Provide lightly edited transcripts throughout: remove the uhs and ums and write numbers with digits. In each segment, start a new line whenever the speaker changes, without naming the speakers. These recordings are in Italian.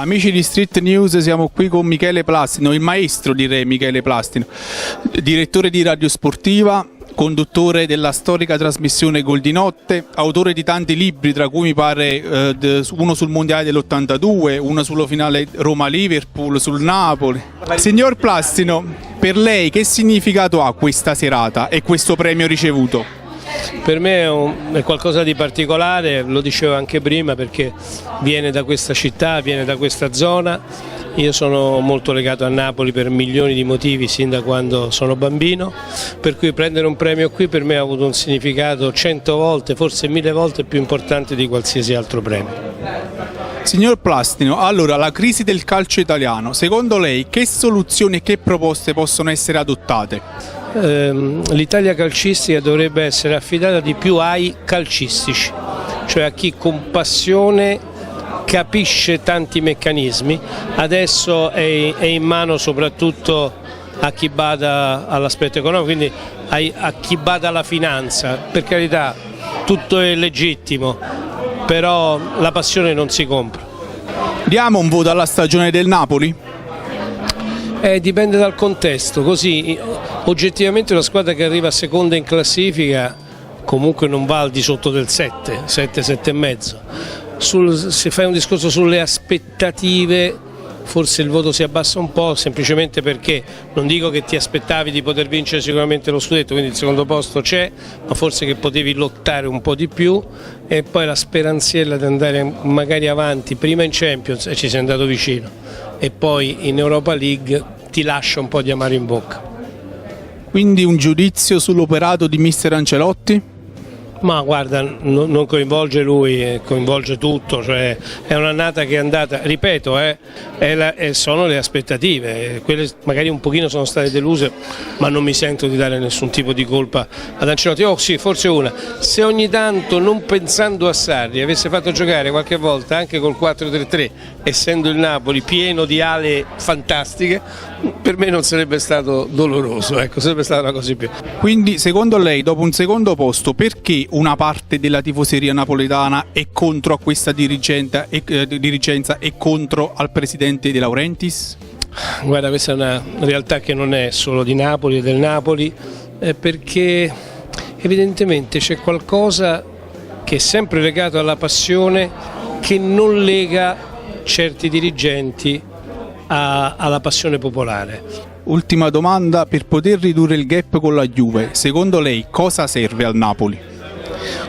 Amici di Street News, siamo qui con Michele Plastino, il maestro direi Michele Plastino, direttore di Radio Sportiva, conduttore della storica trasmissione Gol di Notte, autore di tanti libri, tra cui mi pare uno sul Mondiale dell'82, uno sulla finale Roma-Liverpool, sul Napoli. Signor Plastino, per lei che significato ha questa serata e questo premio ricevuto?
Per me è qualcosa di particolare, lo dicevo anche prima, perché viene da questa città, viene da questa zona. Io sono molto legato a Napoli per milioni di motivi sin da quando sono bambino, per cui prendere un premio qui per me ha avuto un significato 100 volte, forse 1000 volte più importante di qualsiasi altro premio.
Signor Plastino, allora la crisi del calcio italiano, secondo lei che soluzioni e che proposte possono essere adottate?
L'Italia calcistica dovrebbe essere affidata di più ai calcistici, cioè a chi con passione capisce tanti meccanismi. Adesso è in mano soprattutto a chi bada all'aspetto economico, quindi a chi bada alla finanza. Per carità, tutto è legittimo, però la passione non si compra.
Diamo un voto alla stagione del Napoli?
Dipende dal contesto, così oggettivamente una squadra che arriva seconda in classifica comunque non va al di sotto del 7, 7,5. Se fai un discorso sulle aspettative forse il voto si abbassa un po', semplicemente perché non dico che ti aspettavi di poter vincere sicuramente lo scudetto, quindi il secondo posto c'è, ma forse che potevi lottare un po' di più, e poi la speranziella di andare magari avanti prima in Champions, e ci sei andato vicino, e poi in Europa League ti lascia un po' di amaro in bocca.
Quindi un giudizio sull'operato di mister Ancelotti?
Ma guarda, non coinvolge lui, coinvolge tutto, cioè è un'annata che è andata, ripeto, sono le aspettative, quelle magari un pochino sono state deluse, ma non mi sento di dare nessun tipo di colpa ad Ancelotti. Oh sì, forse una, se ogni tanto, non pensando a Sarri, avesse fatto giocare qualche volta anche col 4-3-3, essendo il Napoli pieno di ale fantastiche, per me non sarebbe stato doloroso, ecco, sarebbe stata una cosa in più.
Quindi secondo lei, dopo un secondo posto, perché una parte della tifoseria napoletana è contro a questa dirigenza e contro al presidente De Laurentiis?
Guarda, questa è una realtà che non è solo di Napoli e del Napoli, perché evidentemente c'è qualcosa che è sempre legato alla passione, che non lega certi dirigenti alla passione popolare.
Ultima domanda, per poter ridurre il gap con la Juve, secondo lei cosa serve al Napoli?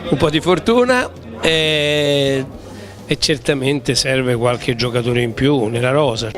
Un po' di fortuna e certamente serve qualche giocatore in più nella rosa.